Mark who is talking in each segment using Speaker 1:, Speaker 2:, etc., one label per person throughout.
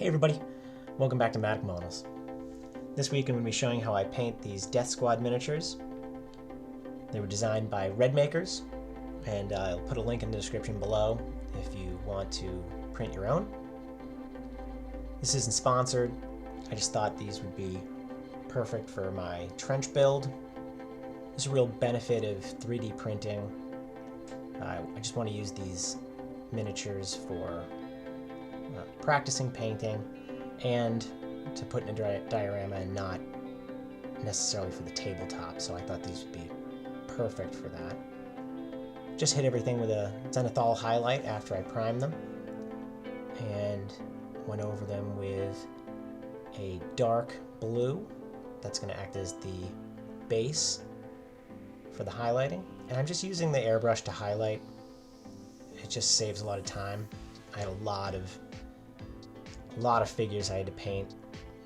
Speaker 1: everybody, welcome back to Matic Models. This week I'm going to be showing how I paint these Death Squad miniatures. They were designed by Red Makers, and I'll put a link in the description below if you want to print your own. This isn't sponsored, I just thought these would be perfect for my trench build. There's a real benefit of 3D printing. I just want to use these miniatures for practicing painting and to put in a diorama and not necessarily for the tabletop, so I thought these would be perfect for that. Just hit everything with a zenithal highlight after I primed them and went over them with a dark blue that's going to act as the base for the highlighting, and I'm just using the airbrush to highlight. It just saves a lot of time. I had a lot of figures I had to paint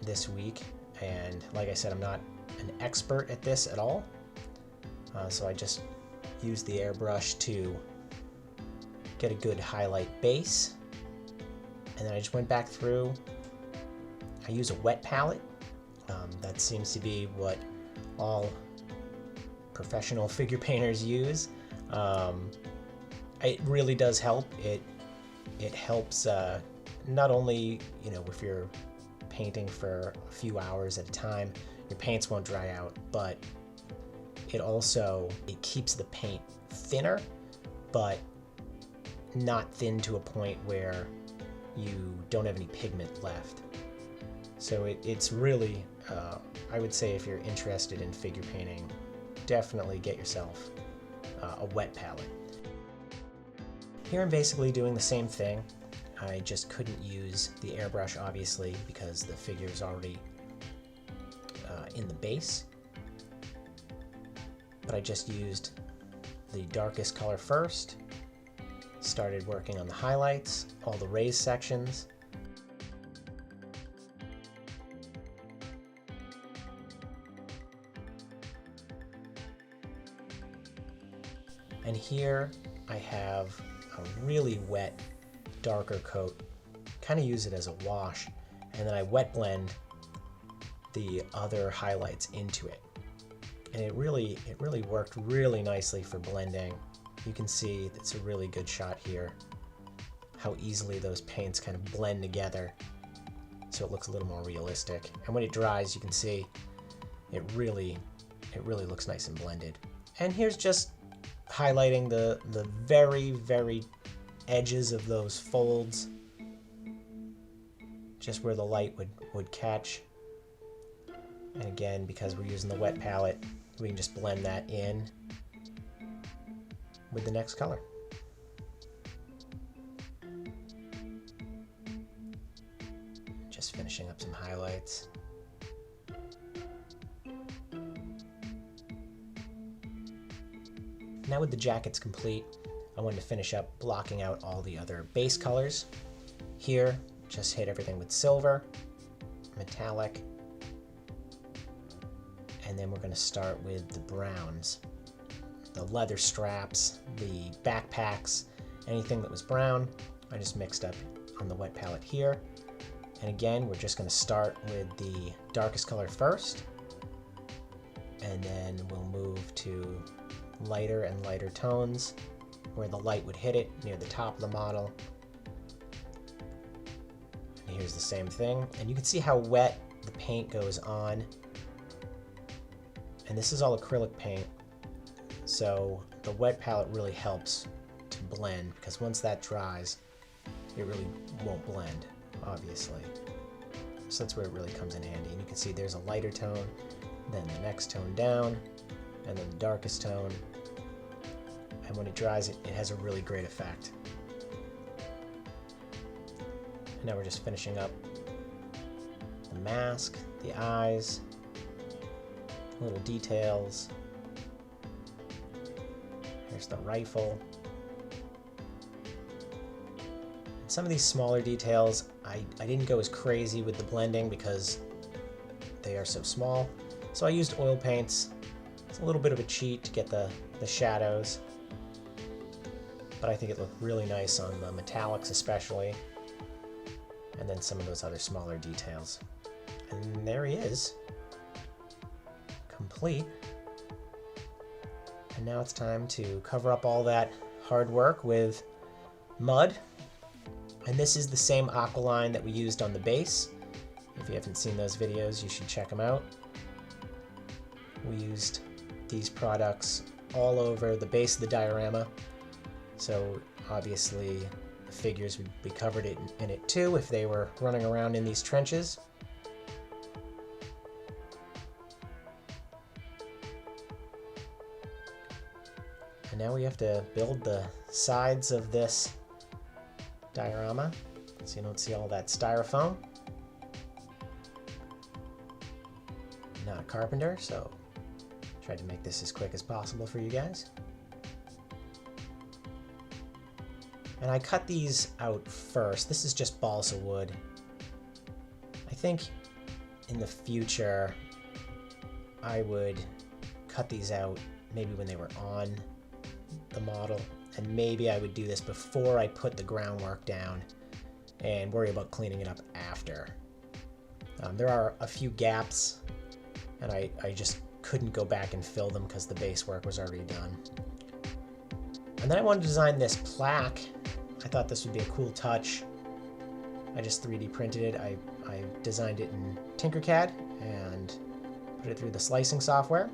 Speaker 1: this week, and like I said, I'm not an expert at this at all, so I just used the airbrush to get a good highlight base, and then I just went back through. I use a wet palette. That seems to be what all professional figure painters use. It really does help. It helps not only, if you're painting for a few hours at a time, your paints won't dry out, but it keeps the paint thinner, but not thin to a point where you don't have any pigment left. So it's really, I would say if you're interested in figure painting, definitely get yourself a wet palette. Here I'm basically doing the same thing. I just couldn't use the airbrush, obviously, because the figure is already in the base. But I just used the darkest color first, started working on the highlights, all the raised sections. And here I have a really wet, darker coat, kind of use it as a wash, and then I wet blend the other highlights into it. And it really worked really nicely for blending. You can see it's a really good shot here, how easily those paints kind of blend together, so it looks a little more realistic. And when it dries, you can see it really looks nice and blended. And here's just highlighting the very edges of those folds, just where the light would catch. And again, because we're using the wet palette, we can just blend that in with the next color. Just finishing up some highlights. Now with the jackets complete, I wanted to finish up blocking out all the other base colors. Here, just hit everything with silver, metallic, and then we're going to start with the browns. The leather straps, the backpacks, anything that was brown, I just mixed up on the wet palette here. And again, we're just going to start with the darkest color first, and then we'll move to lighter and lighter tones where the light would hit it near the top of the model. And here's the same thing, and you can see how wet the paint goes on. And this is all acrylic paint, so the wet palette really helps to blend, because once that dries, it really won't blend, obviously. So that's where it really comes in handy. And you can see there's a lighter tone, then the next tone down, and then the darkest tone. And when it dries, it has a really great effect. And now we're just finishing up the mask, the eyes, little details. Here's the rifle. And some of these smaller details, I didn't go as crazy with the blending because they are so small. So I used oil paints. It's a little bit of a cheat to get the shadows, but I think it looked really nice on the metallics especially. and then some of those other smaller details. And there he is, complete. And now it's time to cover up all that hard work with mud. And this is the same aqualine that we used on the base. If you haven't seen those videos, you should check them out. We used these products all over the base of the diorama. So obviously the figures would be covered in it too if they were running around in these trenches. And now we have to build the sides of this diorama so you don't see all that styrofoam. Not a carpenter, so tried to make this as quick as possible for you guys. And I cut these out first. This is just balsa wood. I think in the future I would cut these out maybe when they were on the model, and maybe I would do this before I put the groundwork down and worry about cleaning it up after. There are a few gaps, and I just couldn't go back and fill them because the base work was already done. And then I wanted to design this plaque. I thought this would be a cool touch. I just 3D printed it. I designed it in Tinkercad and put it through the slicing software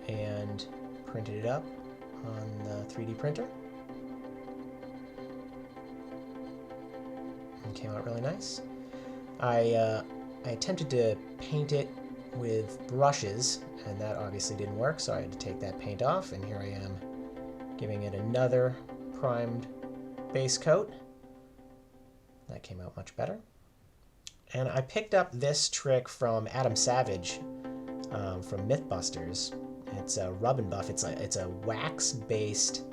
Speaker 1: and printed it up on the 3D printer. And came out really nice. I attempted to paint it with brushes, and that obviously didn't work, so I had to take that paint off, and here I am giving it another primed base coat. That came out much better. And I picked up this trick from Adam Savage from Mythbusters. It's a rub and buff. It's a wax-based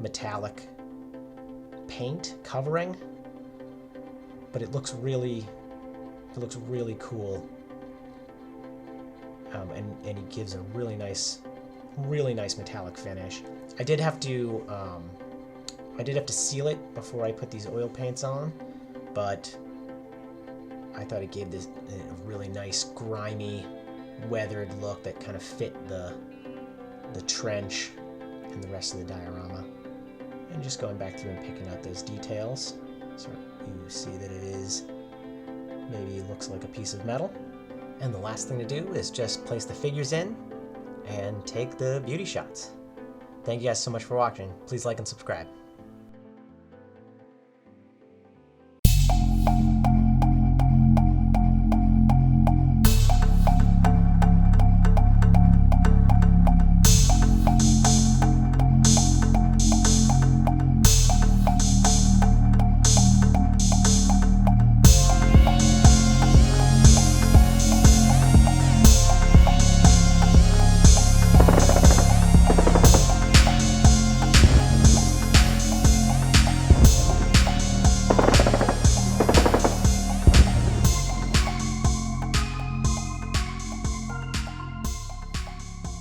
Speaker 1: metallic paint covering, but it looks really cool. And he gives a really nice metallic finish. I did have to seal it before I put these oil paints on, but I thought it gave this a really nice grimy, weathered look that kind of fit the trench and the rest of the diorama. And just going back through and picking out those details, so you see that it is maybe looks like a piece of metal. And the last thing to do is just place the figures in and take the beauty shots. Thank you guys so much for watching. Please like and subscribe.